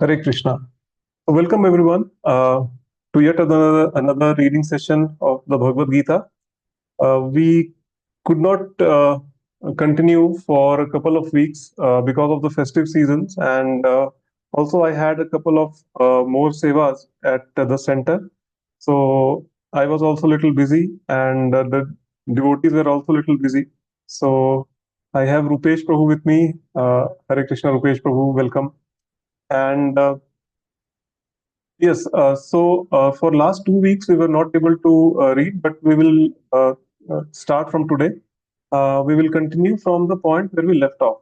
Hare Krishna. Welcome everyone to yet another reading session of the Bhagavad Gita. We could not continue for a couple of weeks because of the festive seasons, and also I had a couple of more sevas at the center. So I was also a little busy, and the devotees were also a little busy. So I have Rupesh Prabhu with me. Hare Krishna, Rupesh Prabhu, welcome. And Yes, for last 2 weeks we were not able to read, but we will start from today. We will continue from the point where we left off.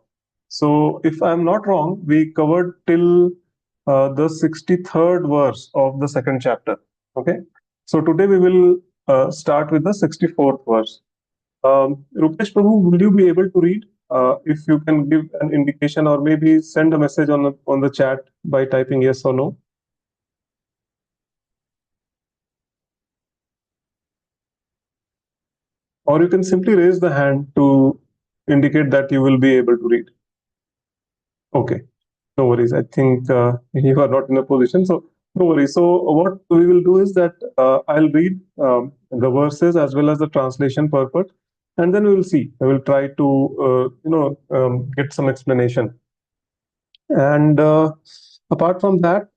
So, if I'm not wrong, we covered till the 63rd verse of the second chapter. Okay, so today we will start with the 64th verse. Rupesh Prabhu, will you be able to read? If you can give an indication or maybe send a message on the chat by typing yes or no. Or you can simply raise the hand to indicate that you will be able to read. Okay, no worries. I think you are not in a position, so no worries. So what we will do is that I'll read the verses as well as the translation purport, and then we will see. I will try to get some explanation. And apart from that,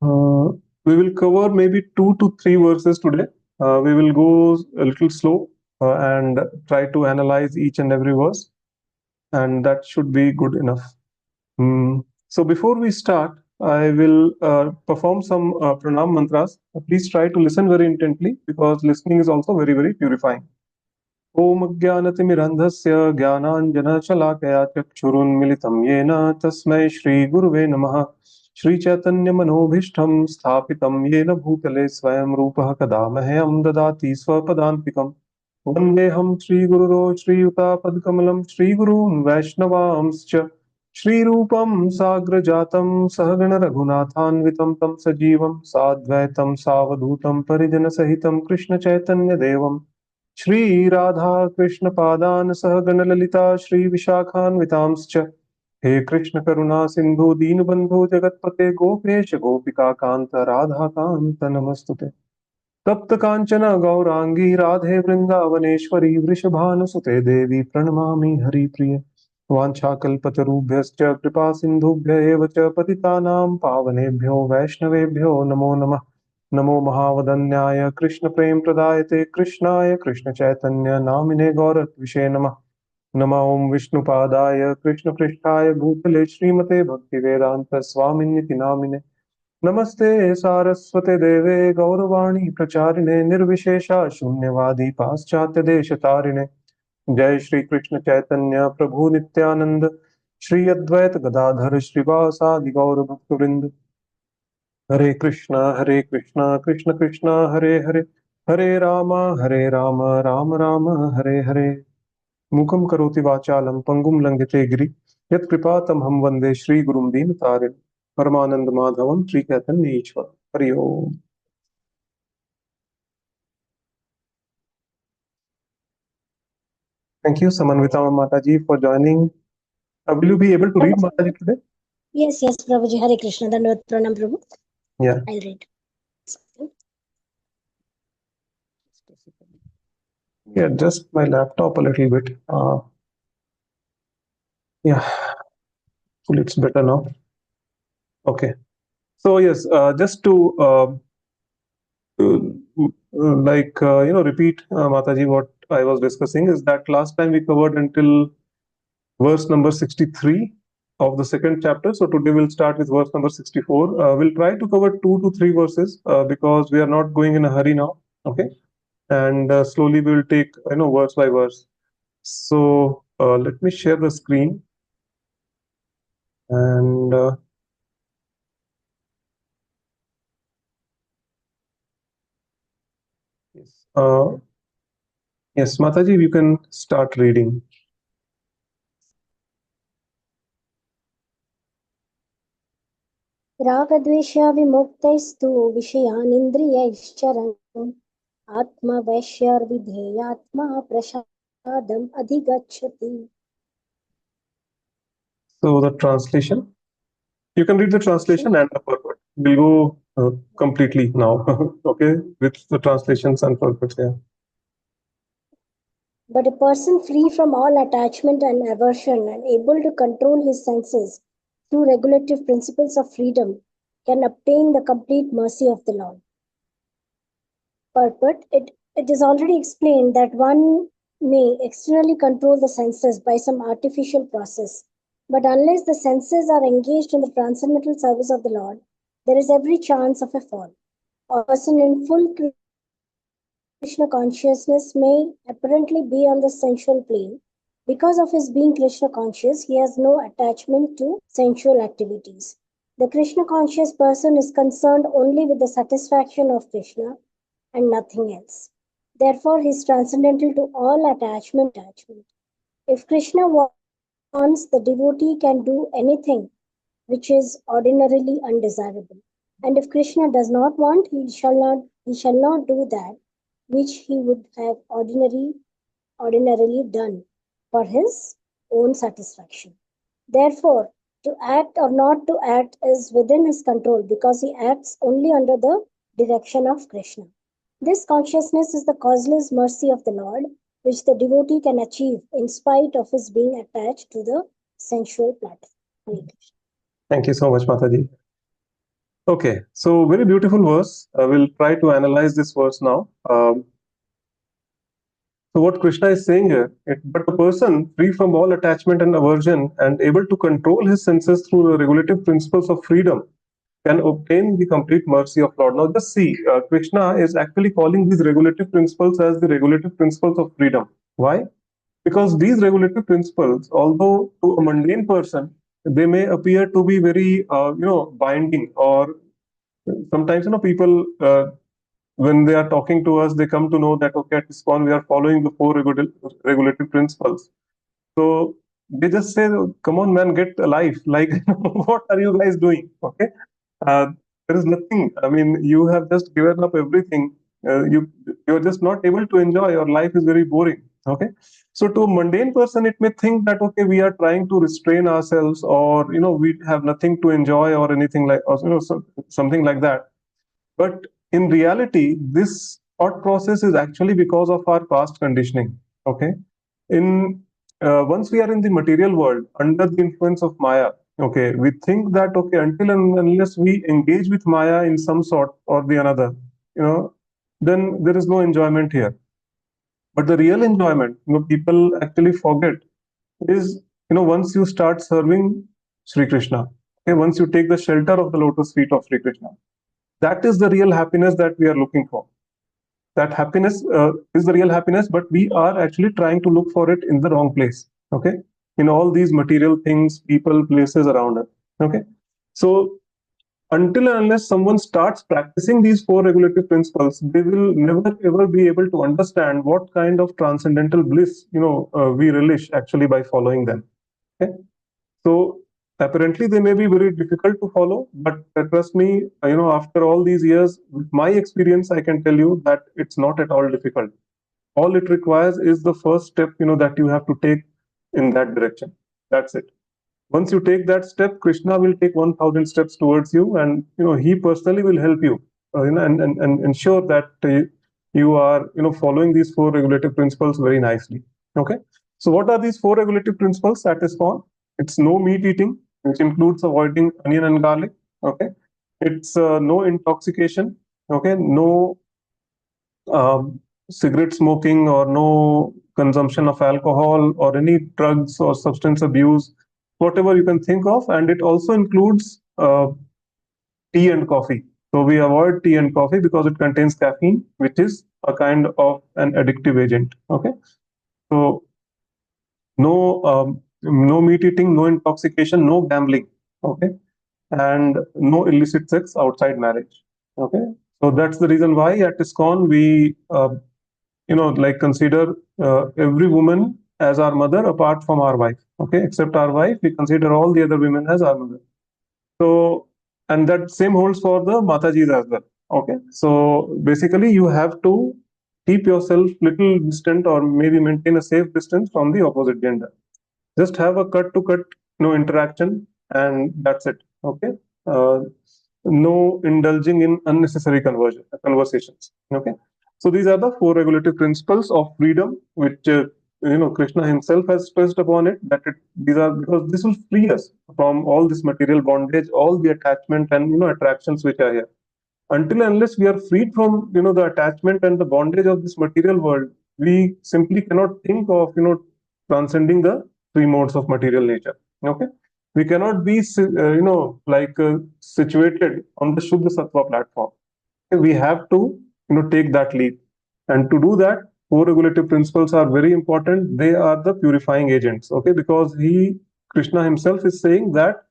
we will cover maybe 2 to 3 verses today. We will go a little slow and try to analyze each and every verse, and that should be good enough. So before we start, I will perform some pranam mantras. Please try to listen very intently because listening is also very, very purifying. Om Jnanatimirandhasya Jnananjana Chakshurunmilitam Yena Tasmai Shri Guruve Namaha Shri Chaitanya Manobhishtam Sthapitam Yena Bhutale Swayam Rupah Kadamahayam Dadati Swapadantikam Vandeham Shri Gururo Shri Yuta Padkamalam Shri Gurun Vaishnavamscha Shri Rupam Sagrajatam Sahagana Raghunathanvitam Tam Sajivam Sadvaitam Savadhutam Parijana Sahitam Krishna Chaitanya Devam Shri Radha Krishna Padan Sahagana Lalita Shri Vishakhanvitamscha He Krishna Karuna Sindhu Deenbandhu Jagatpate Gopesh Gopika Kanta Radha Kanta Namastute तप्त कांचन गौरांगी राधे वृंदावनेश्वरी वृषभानुसुते देवी प्रणमामि हरिप्रिय वाञ्छाकल्पतरुभ्यश्च कृपा सिन्धुभ्य एव च पतितानां पावनेभ्यो वैष्णवेभ्यो नमो नमः नमो महावदन्याय कृष्ण प्रेम प्रदायते कृष्णाय कृष्ण चैतन्य नामिने गौरत्विषे नमः नमः ओं विष्णुपादाय कृष्ण पृष्ठाय भूतले श्रीमते भक्तिवेदांत स्वामिन्निति नामिने नमस्ते सारस्वते देवे गौरवाणी प्रचारिणे निर्विशेषा शून्यवादी पाश्चात्य देश तारिणे जय श्री कृष्ण चैतन्य प्रभु नित्यानंद श्री अद्वैत गदाधर श्रीवासादि गौर भक्तवृंद हरे कृष्णा कृष्ण कृष्ण हरे हरे हरे राम राम राम हरे हरे मुखम करोति वाचालं पंगुम लंघिते गिरि यत्कृपा तमहं वन्दे श्रीगुरुं दीनतारिणं परमानंद माधवम श्री चैतन्य ईश्वर हरि ओम. Thank you, Samanvita Mataji, for joining. Will you be able to read Mataji today? Yes, Prabhuji. Hare Krishna. Dandavat Pranam, Prabhu. Yeah. I'll read. Yeah, just my laptop a little bit. Yeah, hopefully it's better now. Okay. So yes, just to repeat, Mataji, what I was discussing is that last time we covered until verse number 63 of the second chapter. So today we'll start with verse number 64. We'll try to cover 2 to 3 verses because we are not going in a hurry now. Okay, and slowly we will take verse by verse. So let me share the screen and. Yes. Yes, Mataji, you can start reading. रागद्वेष विमुक्तैस्तु विषयानिन्द्रियैश्चरन् आत्मवैश्यर्विधेयात्मा प्रसादम् अधिगच्छति. So the translation. You can read the translation and the purport. We'll go completely now, okay, with the translations and purports. Yeah. But a person free from all attachment and aversion and able to control his senses through regulative principles of freedom can obtain the complete mercy of the Lord. Purport. It is already explained that one may externally control the senses by some artificial process, but unless the senses are engaged in the transcendental service of the Lord, there is every chance of a fall. A person in full Krishna consciousness may apparently be on the sensual plane. Because of his being Krishna conscious, he has no attachment to sensual activities. The Krishna conscious person is concerned only with the satisfaction of Krishna and nothing else. Therefore, he is transcendental to all attachment. If Krishna wants, the devotee can do anything which is ordinarily undesirable. And if Krishna does not want, he shall not do that which he would have ordinarily done for his own satisfaction. Therefore, to act or not to act is within his control because he acts only under the direction of Krishna. This consciousness is the causeless mercy of the Lord, which the devotee can achieve in spite of his being attached to the sensual platform. Hare Krishna. Thank you so much, Mataji. Okay, so very beautiful verse. We'll try to analyze this verse now. So what Krishna is saying here, but a person free from all attachment and aversion and able to control his senses through the regulative principles of freedom can obtain the complete mercy of Lord. Now just see, Krishna is actually calling these regulative principles as the regulative principles of freedom. Why? Because these regulative principles, although to a mundane person, they may appear to be very, binding, or sometimes, people, when they are talking to us, they come to know that, okay, at ISKCON, we are following the four regulative principles. So they just say, come on, man, get a life. Like, what are you guys doing? Okay. Uh, there is nothing. I mean, you have just given up everything. You're just not able to enjoy. Your life is very boring. Okay. So to a mundane person, it may think that, okay, we are trying to restrain ourselves, or, we have nothing to enjoy or anything like, or, something like that. But in reality, this thought process is actually because of our past conditioning. Okay. In Once we are in the material world under the influence of Maya, okay, we think that, okay, until and unless we engage with Maya in some sort or the another, then there is no enjoyment here. But the real enjoyment, people actually forget, is, once you start serving Sri Krishna, okay, once you take the shelter of the lotus feet of Sri Krishna, that is the real happiness that we are looking for. That happiness is the real happiness, but we are actually trying to look for it in the wrong place. Okay, in all these material things, people, places around us. Okay, so until and unless someone starts practicing these four regulative principles, they will never ever be able to understand what kind of transcendental bliss we relish actually by following them. Okay, so apparently they may be very difficult to follow, but trust me, after all these years, with my experience, I can tell you that it's not at all difficult. All it requires is the first step, that you have to take in that direction. That's it. Once you take that step, Krishna will take 1,000 steps towards you, and he personally will help you, and ensure that you are following these four regulative principles very nicely. Okay. So what are these four regulative principles that is for? It's no meat eating, which includes avoiding onion and garlic. Okay. It's no intoxication. Okay. No cigarette smoking, or no consumption of alcohol or any drugs or substance abuse, whatever you can think of. And it also includes tea and coffee. So we avoid tea and coffee because it contains caffeine, which is a kind of an addictive agent. Okay. So no meat eating, no intoxication, no gambling. Okay. And no illicit sex outside marriage. Okay. So that's the reason why at ISKCON we like consider every woman as our mother apart from our wife. Okay, except our wife, we consider all the other women as our mother. So, and that same holds for the Matajis as well. Okay, so basically you have to keep yourself little distant, or maybe maintain a safe distance from the opposite gender. Just have a cut to cut interaction, and that's it. Okay, uh, no indulging in unnecessary conversations. Okay, so these are the four regulative principles of freedom, which Krishna himself has stressed upon it, that these are, because this will free us from all this material bondage, all the attachment and attractions which are here. Until and unless we are freed from the attachment and the bondage of this material world, we simply cannot think of transcending the three modes of material nature. Okay, we cannot be situated on the Shuddha Sattva platform. Okay? We have to take that leap, and to do that, four regulative principles are very important. They are the purifying agents. Okay, because Krishna himself is saying that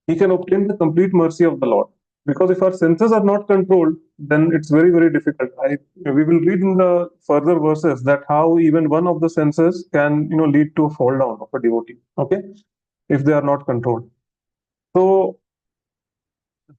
he can obtain the complete mercy of the Lord. Because if our senses are not controlled, then it's very, very difficult. We will read in the further verses that how even one of the senses can, lead to a fall down of a devotee. Okay, if they are not controlled. So,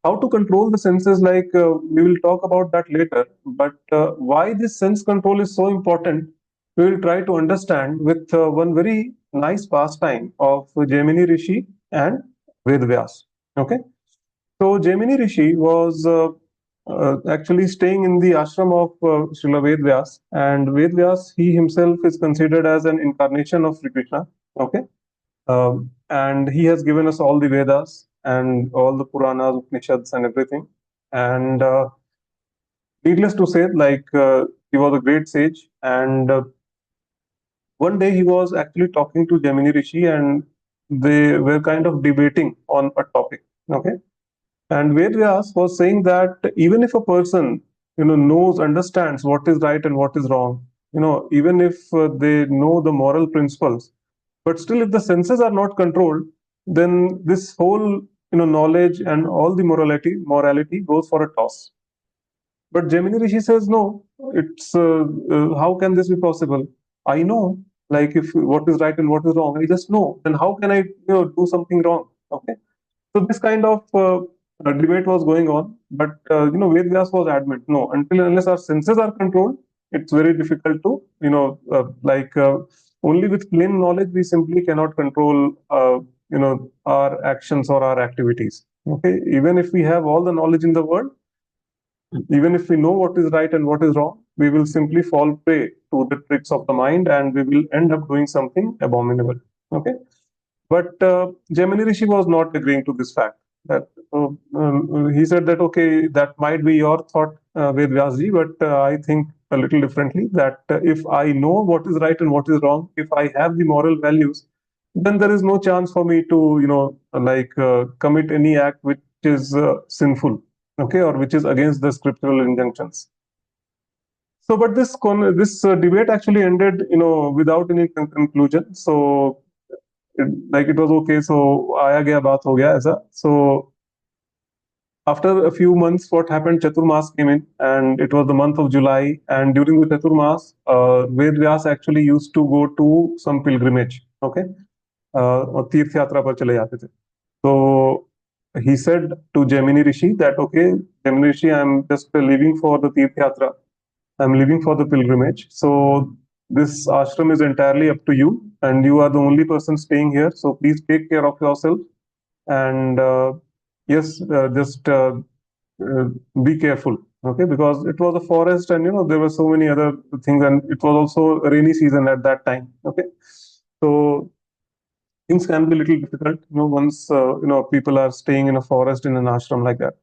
how to control the senses? Like we will talk about that later. But why this sense control is so important, we will try to understand with one very nice pastime of Jaimini Rishi and Vedvyas. Okay. So Jaimini Rishi was actually staying in the ashram of Srila Vedvyas, and Vedvyas, he himself is considered as an incarnation of Sri Krishna. Okay, and he has given us all the Vedas and all the Puranas, Upanishads, and everything. And needless to say, like he was a great sage. And one day he was actually talking to Jaimini Rishi, and they were kind of debating on a topic. Okay, and Vedvyas was saying that even if a person, knows, understands what is right and what is wrong, even if they know the moral principles, but still, if the senses are not controlled, then this whole, knowledge and all the morality goes for a toss. But Gemini Rishi says, no, it's how can this be possible? I know, like if what is right and what is wrong, I just know. Then how can I, do something wrong? Okay. So this kind of debate was going on, but Vedvyas was adamant. No, until and unless our senses are controlled, it's very difficult to only with plain knowledge we simply cannot control our actions or our activities. Okay, even if we have all the knowledge in the world, even if we know what is right and what is wrong, we will simply fall prey to the tricks of the mind, and we will end up doing something abominable. Okay. But Gemini Rishi was not agreeing to this fact. That he said that okay, that might be your thought, Vedvyasji, but I think a little differently. That if I know what is right and what is wrong, if I have the moral values, then there is no chance for me to, commit any act which is sinful, okay, or which is against the scriptural injunctions. So, but this debate actually ended, without any conclusion. So it was okay, so आया गया बात हो गया ऐसा. So after a few months, what happened, Chaturmas came in, and it was the month of July, and during the Chaturmas, Ved Vyas actually used to go to some pilgrimage. Okay, और तीर्थ यात्रा पर चले जाते थे. So he said to Jaimini Rishi that okay, Jaimini Rishi, I'm just leaving for the Tirth Yatra, I'm leaving for the pilgrimage. So this ashram is entirely up to you, and you are the only person staying here. So please take care of yourself, and yes, just be careful. Okay, because it was a forest, and there were so many other things, and it was also a rainy season at that time. Okay, so things can be a little difficult, once people are staying in a forest in an ashram like that.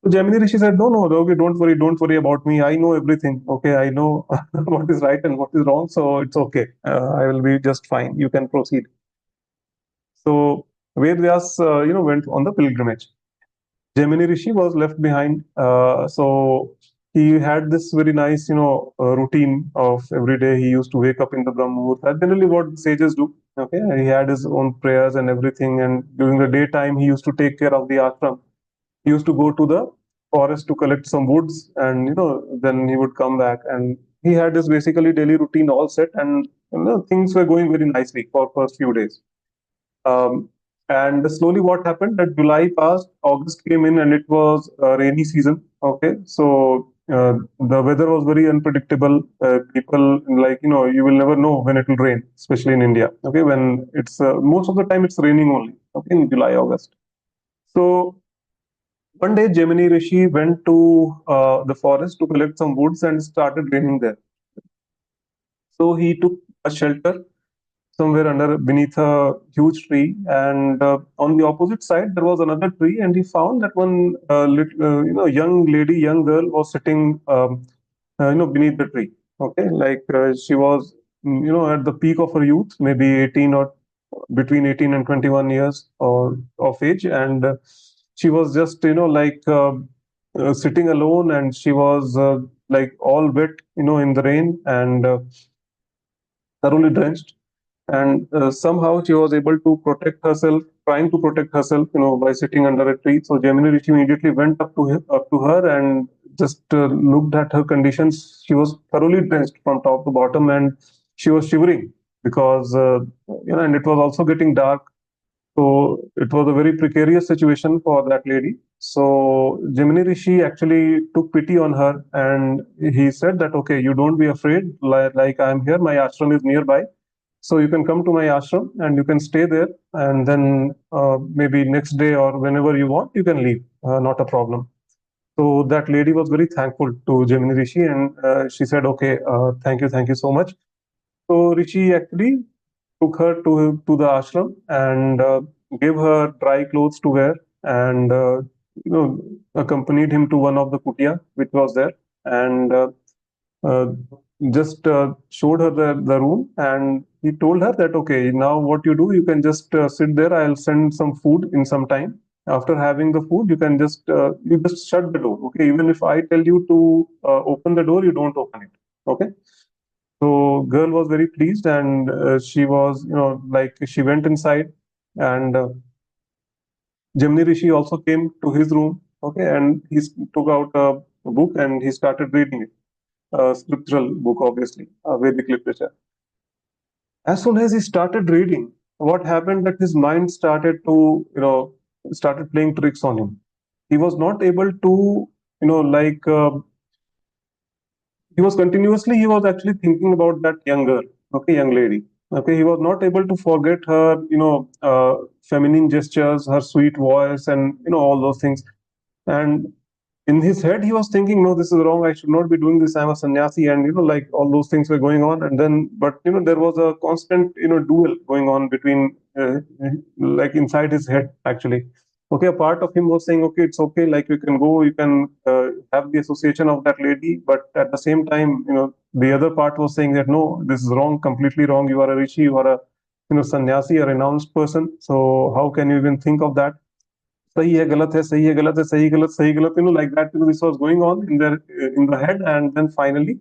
So Gemini Rishi said, no, no, okay, don't worry about me. I know everything. Okay, I know what is right and what is wrong. So it's okay. I will be just fine. You can proceed. So Ved Vyas, went on the pilgrimage. Gemini Rishi was left behind. So he had this very nice, routine of every day. He used to wake up in the Brahma Muhurta. That's generally what sages do. Okay, he had his own prayers and everything. And during the daytime, he used to take care of the ashram. He used to go to the forest to collect some woods, and then he would come back, and he had this basically daily routine all set, and things were going very nicely for first few days. And slowly what happened, that July passed, August came in, and it was a rainy season. Okay, so the weather was very unpredictable. People, like, you will never know when it will rain, especially in India. Okay, when it's most of the time it's raining only. Okay, in July, August. So one day, Gemini Rishi went to the forest to collect some woods and started raining there. So he took a shelter somewhere under beneath a huge tree, and on the opposite side there was another tree, and he found that one young lady, young girl was sitting beneath the tree. Okay, like she was at the peak of her youth, maybe 18 or between 18 and 21 years or of age, and she was just sitting alone, and she was like all wet in the rain, and thoroughly drenched, and somehow she was able to protect herself, trying to protect herself, by sitting under a tree. So Gemini Rishi immediately went up to her and just looked at her conditions. She was thoroughly drenched from top to bottom, and she was shivering because and it was also getting dark. So it was a very precarious situation for that lady. So Gemini Rishi actually took pity on her, and he said that, okay, you don't be afraid. Like I'm here, my ashram is nearby, so you can come to my ashram and you can stay there, and then maybe next day or whenever you want, you can leave. Not a problem. So that lady was very thankful to Gemini Rishi, and she said, "Okay, thank you so much." So Rishi actually took her to the ashram and gave her dry clothes to wear, and you know accompanied him to one of the kutia which was there, and uh, just showed her the room, and he told her that, okay, now what you do, you can just sit there, I'll send some food in some time. After having the food, you just shut the door. Okay, even if I tell you to open the door, you don't open it. Okay. So girl was very pleased, and she was, like, she went inside, and Gemini Rishi also came to his room. Okay, and took out a book and he started reading it. A scriptural book, obviously, Vedic literature. As soon as he started reading, what happened that his mind started playing tricks on him. He was not able to, like, he was actually thinking about that young girl, okay, young lady. Okay, he was not able to forget her, feminine gestures, her sweet voice, and all those things. And in his head, he was thinking, no, this is wrong. I should not be doing this. I'm a sannyasi, and like all those things were going on. And then, but there was a constant, duel going on between, like, inside his head, actually. Okay, a part of him was saying, okay, it's okay, like, you can go, you can have the association of that lady. But at the same time, the other part was saying that, no, this is wrong, completely wrong. You are a rishi, you are a, sannyasi, a renounced person. So how can you even think of that? सही है गलत है सही है गलत है सही गलत like that, this was going on in the head. And then finally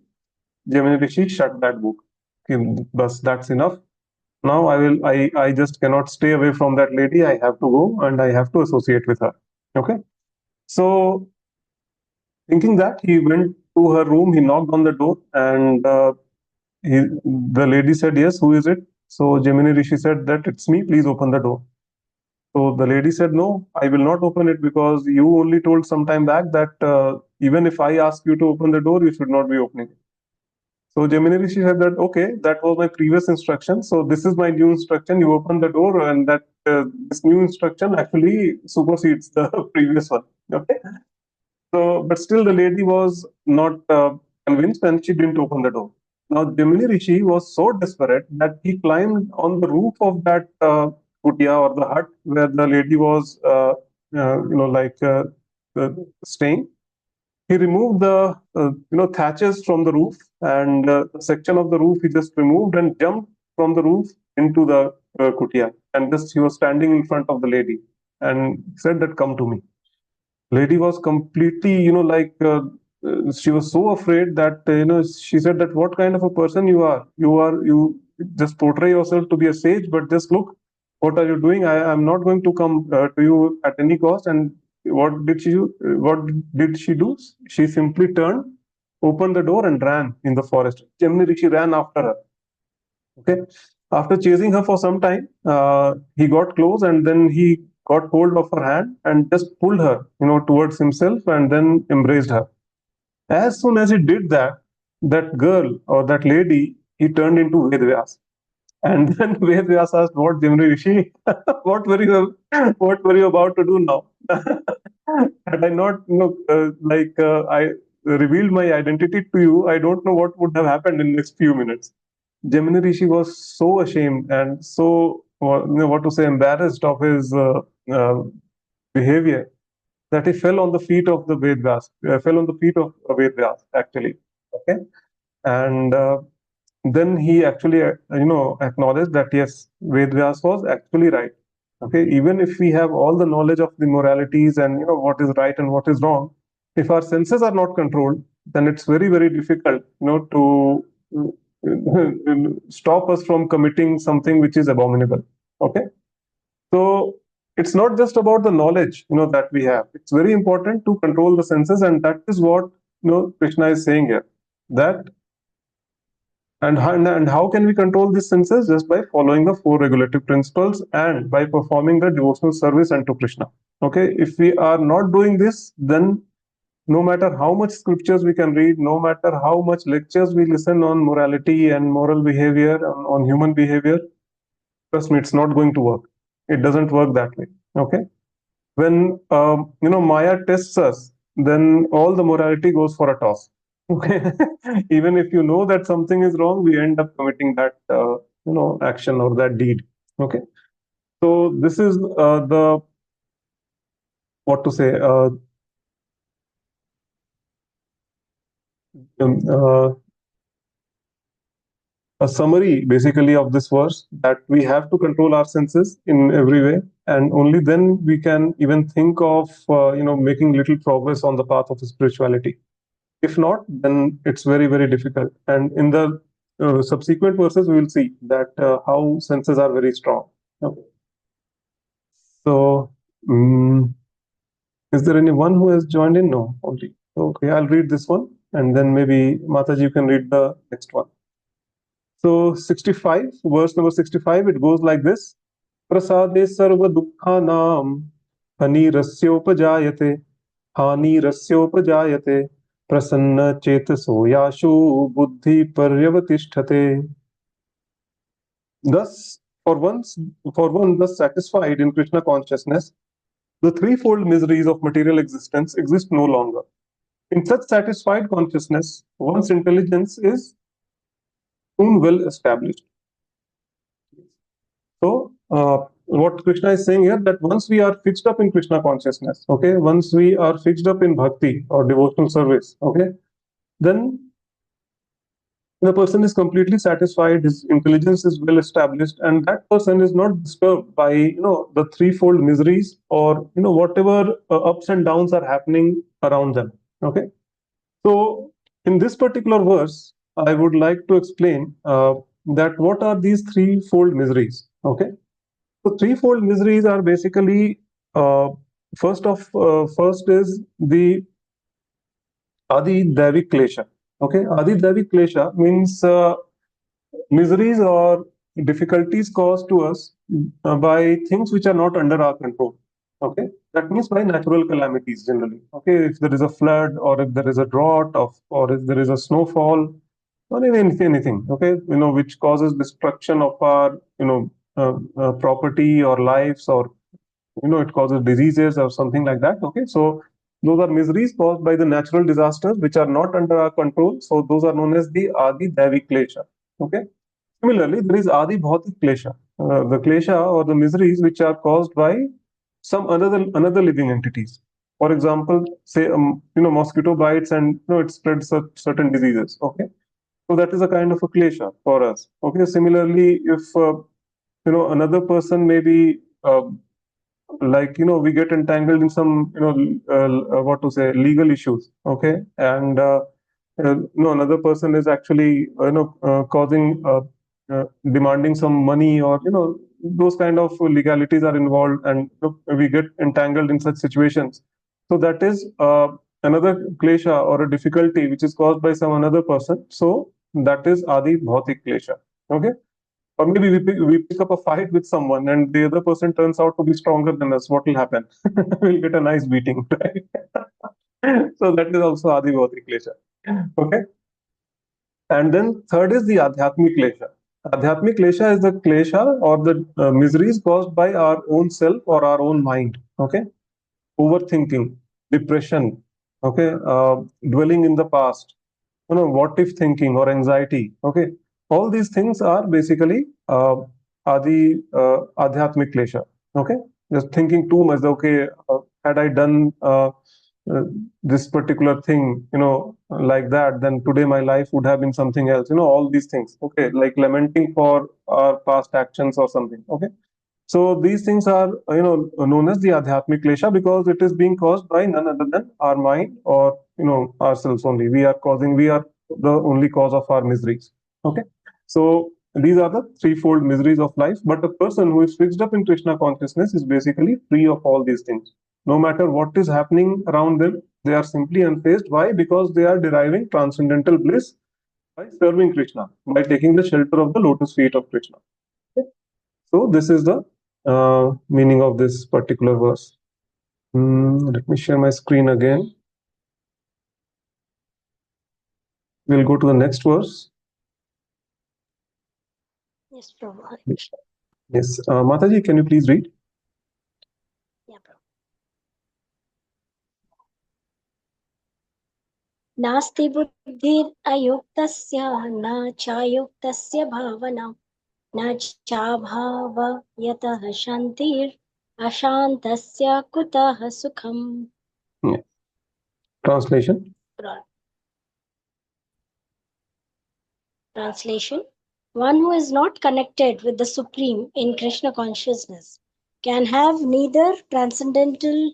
Gemini Rishi shut that book. Okay, bas, that's enough. Now I just cannot stay away from that lady. I have to go and I have to associate with her. Okay. So thinking that, he went to her room, he knocked on the door, and the lady said, yes, who is it? So Gemini Rishi said that, it's me, please open the door. So the lady said, no, I will not open it, because you only told some time back that even if I ask you to open the door, you should not be opening it. So Gemini Rishi said that, okay, that was my previous instruction. So this is my new instruction. You open the door, and that this new instruction actually supersedes the previous one. Okay. So, but still the lady was not convinced, and she didn't open the door. Now, Gemini Rishi was so desperate that he climbed on the roof of that kutia, or the hut where the lady was, uh, staying. He removed the, thatches from the roof, and the section of the roof he just removed and jumped from the roof into the kutia. And just he was standing in front of the lady and said that, come to me. Lady was completely, she was so afraid that, she said that, what kind of a person you are? You just portray yourself to be a sage, but just look, what are you doing? I am not going to come to you at any cost. And what did she do? She simply turned, opened the door, and ran in the forest. Gemini Rishi ran after her. Okay. After chasing her for some time, he got close, and then he got hold of her hand and just pulled her, towards himself, and then embraced her. As soon as he did that, that girl or that lady, he turned into Vedvyas. And then Vedvyas asked, "What, Jimri Rishi? What were you about to do now?" Had I not, I revealed my identity to you, I don't know what would have happened in the next few minutes. Gemini Rishi was so ashamed and so, what to say, embarrassed of his behavior, that he fell on the feet of the Vedvyas, fell on the feet of Vedvyas, actually. Okay. And then he actually, acknowledged that yes, Vedvyas was actually right. Okay. Even if we have all the knowledge of the moralities and, what is right and what is wrong, if our senses are not controlled, then it's very, very difficult, to stop us from committing something which is abominable. Okay. So it's not just about the knowledge, that we have. It's very important to control the senses, and that is what, Krishna is saying here. That and how can we control these senses? Just by following the four regulative principles and by performing the devotional service unto Krishna. Okay, if we are not doing this, then no matter how much scriptures we can read, no matter how much lectures we listen on morality and moral behavior, on human behavior, trust me, it's not going to work. It doesn't work that way. Okay. When Maya tests us, then all the morality goes for a toss. Okay. Even if you know that something is wrong, we end up committing that action or that deed. Okay. So this is the what to say um, uh, a summary basically of this verse, that we have to control our senses in every way, and only then we can even think of making little progress on the path of spirituality. If not, then it's very, very difficult. And in the subsequent verses, we will see that how senses are very strong. Okay. So, is there anyone who has joined in? No, only. Okay, I'll read this one, and then maybe Mataji, you can read the next one. So 65, verse number 65, it goes like this. Prasade sarva dukkhanam hanirasyopajaayate hanirasyopajaayate prasanna chetaso yashu buddhi paryavatishthate. Thus, for one thus satisfied in Krishna consciousness, the threefold miseries of material existence exist no longer. In such satisfied consciousness, one's intelligence is soon well established. So, what Krishna is saying here, that once we are fixed up in Krishna consciousness, okay, once we are fixed up in bhakti or devotional service, okay, then the person is completely satisfied, his intelligence is well established, and that person is not disturbed by the threefold miseries or whatever ups and downs are happening around them. Okay, so in this particular verse, I would like to explain that what are these threefold miseries. Okay, so threefold miseries are basically first is the Adi Daivik Klesha. Okay, Adi Daivik Klesha means miseries or difficulties caused to us by things which are not under our control. Okay, that means by natural calamities generally. Okay, if there is a flood or if there is a drought or if there is a snowfall or anything. Okay, which causes destruction of our property or lives, or it causes diseases or something like that. Okay, so those are miseries caused by the natural disasters which are not under our control. So those are known as the Adi Daivik Klesha. Okay. Similarly, there is Adi Bhautik Klesha, the Klesha or the miseries which are caused by some another living entities. For example, say mosquito bites and it spreads certain diseases. Okay, so that is a kind of a Klesha for us. Okay, similarly, if another person maybe we get entangled in some what to say, legal issues. Okay, and another person is actually causing demanding some money, or those kind of legalities are involved, and we get entangled in such situations. So that is another klesha or a difficulty which is caused by some another person. So that is Adi Bhautik Klesha. Okay, or maybe we pick up a fight with someone and the other person turns out to be stronger than us. What will happen? We'll get a nice beating, right? So that is also Adi Bhautik Klesha. Okay. And then third is the Adhyatmic Klesha. Adhyatmic Klesha is the Klesha or the miseries caused by our own self or our own mind. Okay. Overthinking, depression, okay, dwelling in the past, what if thinking or anxiety. Okay. All these things are basically Adi Adhyatmic Klesha. Okay. Just thinking too much. Okay. Had I done uh, this particular thing, like that, then today my life would have been something else. All these things. Okay. Like lamenting for our past actions or something. Okay. So these things are, known as the Adhyatmic Klesha because it is being caused by none other than our mind or, ourselves only. We are the only cause of our miseries. Okay. So these are the threefold miseries of life. But a person who is fixed up in Krishna consciousness is basically free of all these things. No matter what is happening around them, they are simply unfazed. Why? Because they are deriving transcendental bliss by serving Krishna, by taking the shelter of the lotus feet of Krishna. Okay? So this is the meaning of this particular verse. Let me share my screen again. We'll go to the next verse. Yes, Prabhu. Yes, Mataji, can you please read? Yeah, Prabhu. नास्ति बुद्धिरयुक्तस्य न चायुक्तस्य भावना न चाभावयतः शान्तिरशान्तस्य कुतः सुखम्. Yeah. Translation. Translation: one who is not connected with the Supreme in Krishna consciousness can have neither transcendental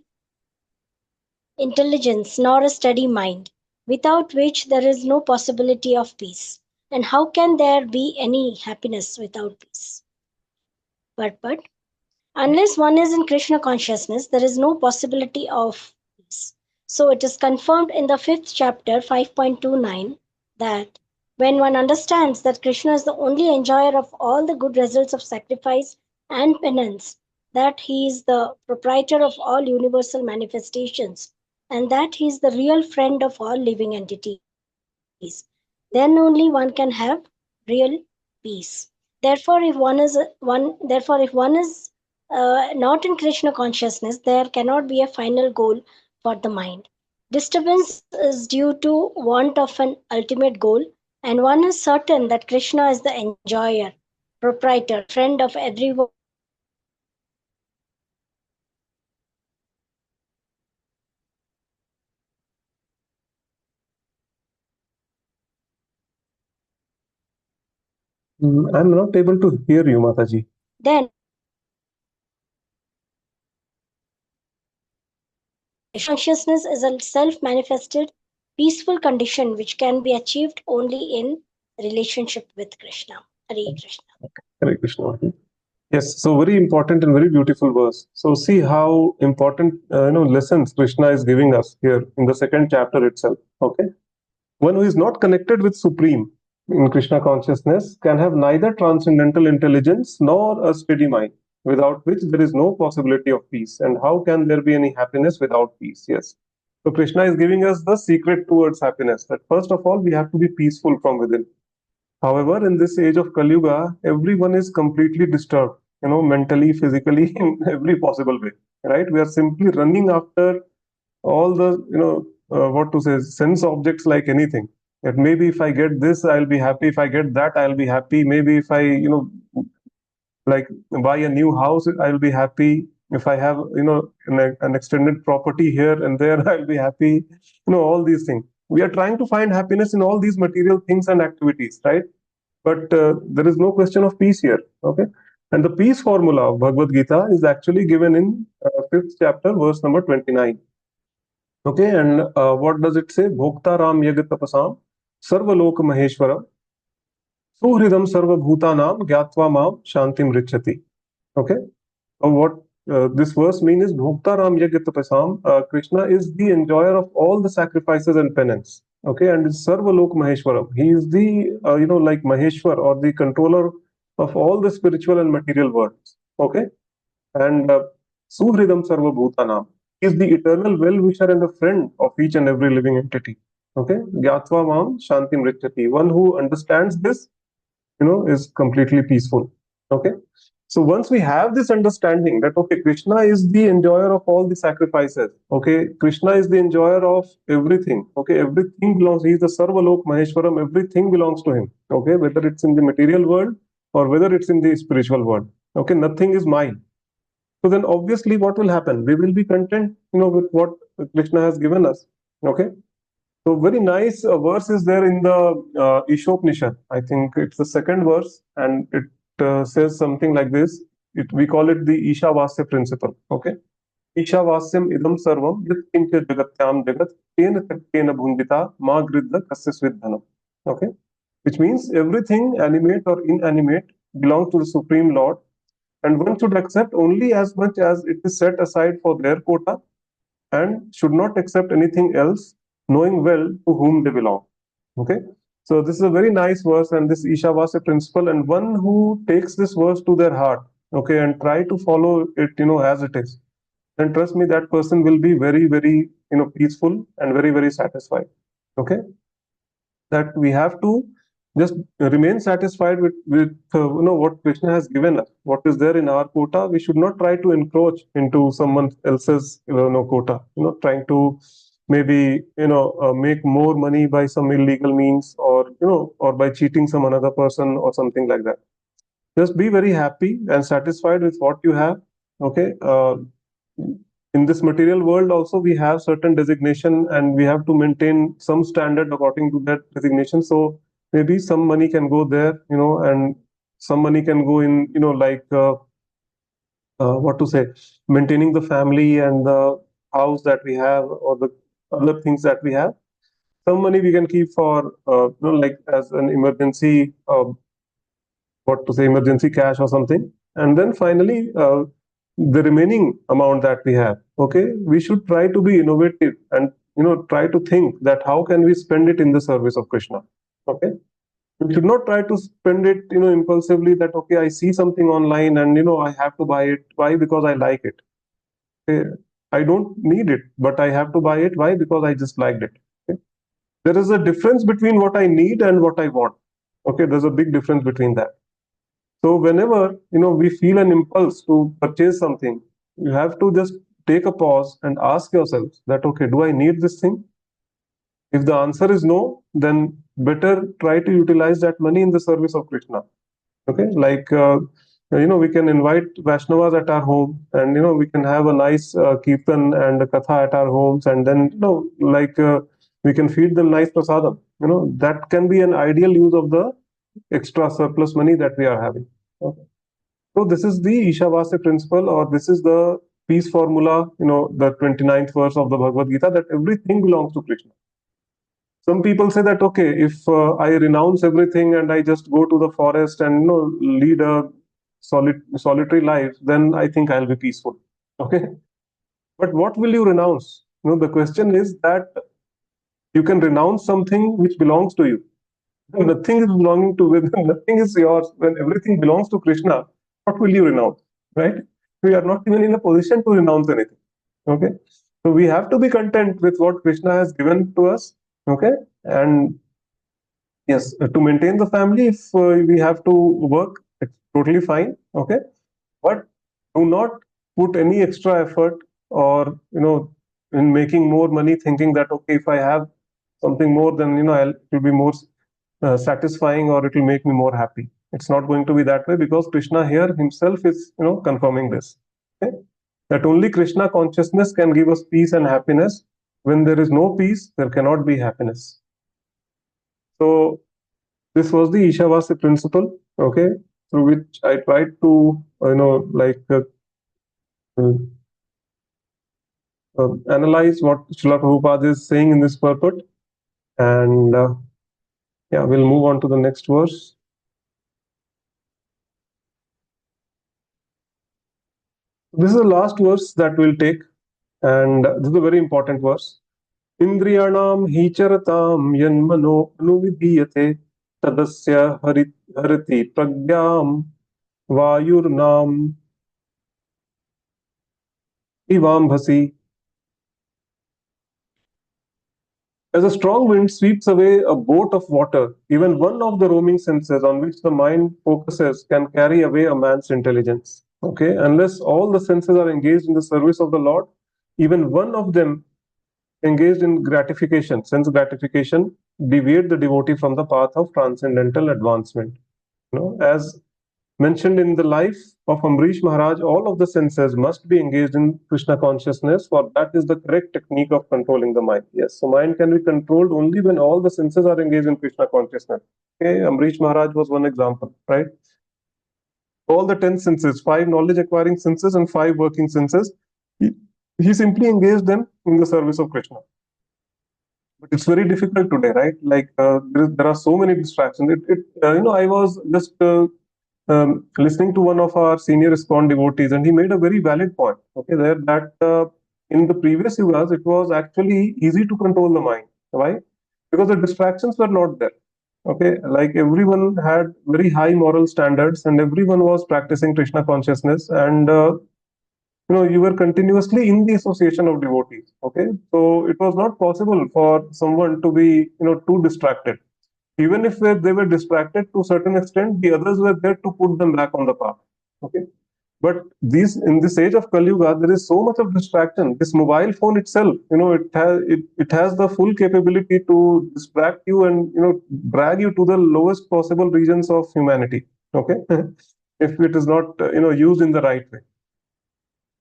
intelligence nor a steady mind, without which there is no possibility of peace. And how can there be any happiness without peace? But unless one is in Krishna consciousness, there is no possibility of peace. So it is confirmed in the 5th chapter, 5.29, that when one understands that Krishna is the only enjoyer of all the good results of sacrifice and penance, that he is the proprietor of all universal manifestations, and that he is the real friend of all living entities, then only one can have real peace. Therefore, if one is not in Krishna consciousness, there cannot be a final goal for the mind. Disturbance is due to want of an ultimate goal, and one is certain that Krishna is the enjoyer, proprietor, friend of everyone, and that he is the real friend of all living entities. Then only one can have real peace. I'm not able to hear you, Mataji. Then Krishna consciousness is a self-manifested, peaceful condition which can be achieved only in relationship with Krishna. Hare Krishna. Hare Krishna. Yes, so very important and very beautiful verse. So see how important lessons Krishna is giving us here in the second chapter itself. Okay, one who is not connected with Supreme in Krishna consciousness can have neither transcendental intelligence nor a steady mind, without which there is no possibility of peace. And how can there be any happiness without peace? Yes. So Krishna is giving us the secret towards happiness. That first of all, we have to be peaceful from within. However, in this age of Kali Yuga, everyone is completely disturbed, mentally, physically, in every possible way, right? We are simply running after all the, what to say, sense objects like anything. That maybe if I get this, I'll be happy. If I get that, I'll be happy. Maybe if I, like buy a new house, I'll be happy. If I have, an extended property here and there, I'll be happy. All these things. We are trying to find happiness in all these material things and activities, right? But there is no question of peace here. Okay, and the peace formula of Bhagavad Gita is actually given in 5th chapter, verse number 29. Okay, and what does it say? Bhokta Ram Yagat Tapasam Sarvalok Maheshwaram Suhridam Sarvabhutanam Gyatva Mam Shantim Richati. Okay, what this verse means is Bhokta Ram Yagat Tapasam. Krishna is the enjoyer of all the sacrifices and penance. Okay, and it's Sarvalok Maheshwaram. He is the like Maheshwar or the controller of all the spiritual and material worlds. Okay, and Suhridam Sarva Bhutanam. is the eternal well-wisher and a friend of each and every living entity. Okay, Gyatva Mam Shantim Richati. One who understands this, is completely peaceful. Okay, so once we have this understanding that okay, Krishna is the enjoyer of all the sacrifices. Okay, Krishna is the enjoyer of everything. Okay, everything belongs. He is the Sarvalok Maheshwaram. Everything belongs to him. Okay, whether it's in the material world or whether it's in the spiritual world. Okay, nothing is mine. So then obviously what will happen? We will be content, with what Krishna has given us. Okay. So very nice verse is there in the Ishopnishad. I think it's the second verse, and it says something like this. We call it the Ishavasya principle. Okay. Ishavasyam idam sarvam yat kincha jagatyam jagat tena taktena bhundita ma gridha kasya svidhanam. Okay. Which means everything animate or inanimate belongs to the Supreme Lord, and one should accept only as much as it is set aside for their quota and should not accept anything else, knowing well to whom they belong. Okay, so this is a very nice verse, and this Ishavasya principle, and one who takes this verse to their heart, okay, and try to follow it, as it is, then trust me, that person will be very, very, peaceful and very, very satisfied. Okay, that we have to just remain satisfied with what Krishna has given us, what is there in our quota. We should not try to encroach into someone else's quota. Trying to maybe make more money by some illegal means, or by cheating some another person or something like that. Just be very happy and satisfied with what you have. Okay. In this material world also we have certain designation, and we have to maintain some standard according to that designation. So maybe some money can go there, and some money can go in, like what to say, maintaining the family and the house that we have, or the other things that we have. Some money we can keep for like as an emergency, what to say, emergency cash or something. And then finally, the remaining amount that we have, okay, we should try to be innovative and try to think that how can we spend it in the service of Krishna. Okay, we should not try to spend it impulsively, that okay, I see something online and I have to buy it. Why? Because I like it. Okay? I don't need it, but I have to buy it. Why? Because I just liked it. Okay? There is a difference between what I need and what I want. Okay, there's a big difference between that. So whenever we feel an impulse to purchase something, you have to just take a pause and ask yourself that okay, do I need this thing? If the answer is no, then better try to utilize that money in the service of Krishna. Okay, like we can invite Vaishnavas at our home, and we can have a nice kirtan and a katha at our homes, and then like we can feed them nice prasadam. That can be an ideal use of the extra surplus money that we are having. Okay. So this is the Ishavasya principle, or this is the peace formula, the 29th verse of the Bhagavad Gita, that everything belongs to Krishna. Some people say that, okay, if I renounce everything and I just go to the forest and lead a solitary life, then I think I'll be peaceful. Okay. But what will you renounce? The question is that you can renounce something which belongs to you. Nothing is belonging to nothing is yours. When everything belongs to Krishna, what will you renounce? Right? We are not even in a position to renounce anything. Okay. So we have to be content with what Krishna has given to us. Okay. And yes, to maintain the family, if we have to work, it's totally fine. Okay. But do not put any extra effort, or in making more money, thinking that okay, if I have something more, then it will be more satisfying, or it will make me more happy. It's not going to be that way, because Krishna here himself is confirming this. Okay? That only Krishna consciousness can give us peace and happiness. When there is no peace, there cannot be happiness. So this was the Ishavasya principle, okay, through which I tried to analyze what Srila Prabhupada is saying in this purport. And yeah, we'll move on to the next verse. This is the last verse that we'll take, and this is a very important verse. Indriyanam hicharatam yanmano anuvidiyate tadasya hariti pragyam vayurnam ivambhasi. As a strong wind sweeps away a boat of water, even one of the roaming senses on which the mind focuses can carry away a man's intelligence. Okay, unless all the senses are engaged in the service of the Lord, even one of them engaged in gratification, sense gratification, deviate the devotee from the path of transcendental advancement. As mentioned in the life of Amrish Maharaj, all of the senses must be engaged in Krishna consciousness, for that is the correct technique of controlling the mind. Yes, so mind can be controlled only when all the senses are engaged in Krishna consciousness. Okay, Amrish Maharaj was one example, right? All the 10 senses, 5 knowledge acquiring senses and 5 working senses, he, he simply engaged them in the service of Krishna. But it's very difficult today, right? Like there are so many distractions. I was just listening to one of our senior ISKCON devotees, and he made a very valid point. Okay, there that in the previous yugas, it was actually easy to control the mind. Why? Because the distractions were not there. Okay, like everyone had very high moral standards, and everyone was practicing Krishna consciousness, and you were continuously in the association of devotees. Okay, so it was not possible for someone to be too distracted. Even if they were distracted to a certain extent, the others were there to put them back on the path. Okay, but these in this age of Kali Yuga, there is so much of distraction. This mobile phone itself, it has the full capability to distract you and drag you to the lowest possible regions of humanity. Okay, if it is not used in the right way.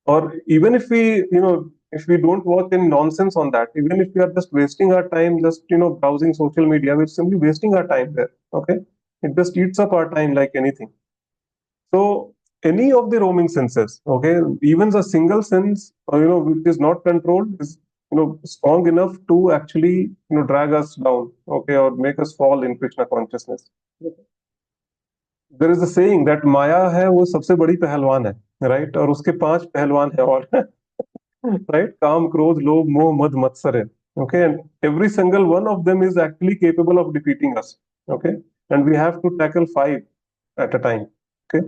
Or even if we don't watch any nonsense on that, even if we are just wasting our time just browsing social media, we're simply wasting our time there. Okay, it just eats up our time like anything. So any of the roaming senses, okay, even a single sense which is not controlled is strong enough to actually drag us down, okay, or make us fall in Krishna consciousness. There is a saying that माया है वो सबसे बड़ी पहलवान है, right? और उसके 5 पहलवान है और right? Kam, Krodh, Lobh, Moh, Mad, Matsarya. Okay, and every single one of them is actually capable of defeating us. Okay, and we have to tackle 5 at a time. Okay,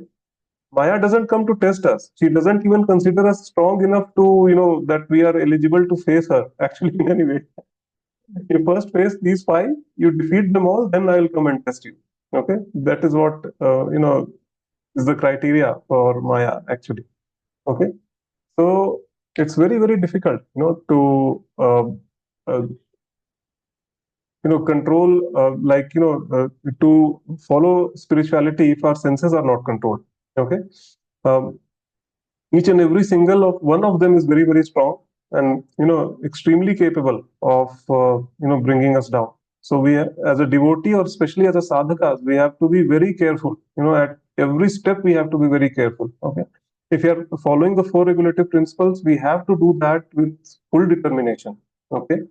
Maya doesn't come to test us. She doesn't even consider us strong enough to that we are eligible to face her. Actually, in any way, you first face these 5, you defeat them all, then I will come and test you. Okay, that is what is the criteria for Maya actually. Okay, so it's very very difficult to uh, control to follow spirituality if our senses are not controlled. Okay, um, each and every single of one of them is very very strong and extremely capable of bringing us down. So we as a devotee or especially as a sadhaka, we have to be very careful. At every step we have to be very careful. Okay, if you are following the 4 regulative principles, we have to do that with full determination. Okay,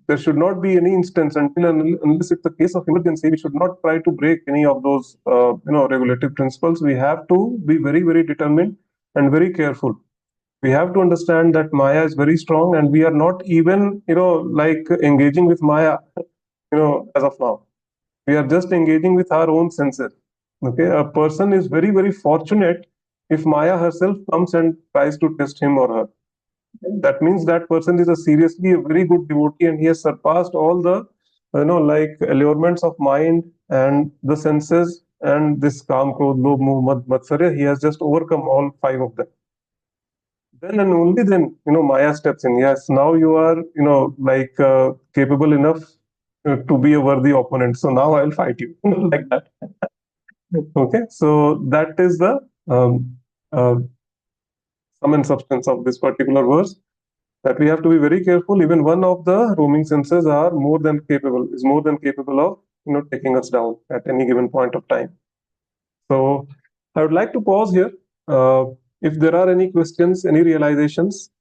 there should not be any instance unless it's a case of emergency. We should not try to break any of those regulative principles. We have to be very very determined and very careful. We have to understand that Maya is very strong, and we are not even like engaging with Maya as of now. We are just engaging with our own senses. Okay, a person is very very fortunate if Maya herself comes and tries to test him or her. That means that person is a seriously a very good devotee, and he has surpassed all the like allurements of mind and the senses and this Kam, Krodh, Lobh, Moh, Mad, Matsarya. He has just overcome all 5 of them. Then and only then Maya steps in. Yes, now you are like capable enough to be a worthy opponent, so now I'll fight you like that. Okay, so that is the uh, sum and substance of this particular verse, that we have to be very careful. Even one of the roaming senses are more than capable of taking us down at any given point of time. So I would like to pause here. If there are any questions, any realizations,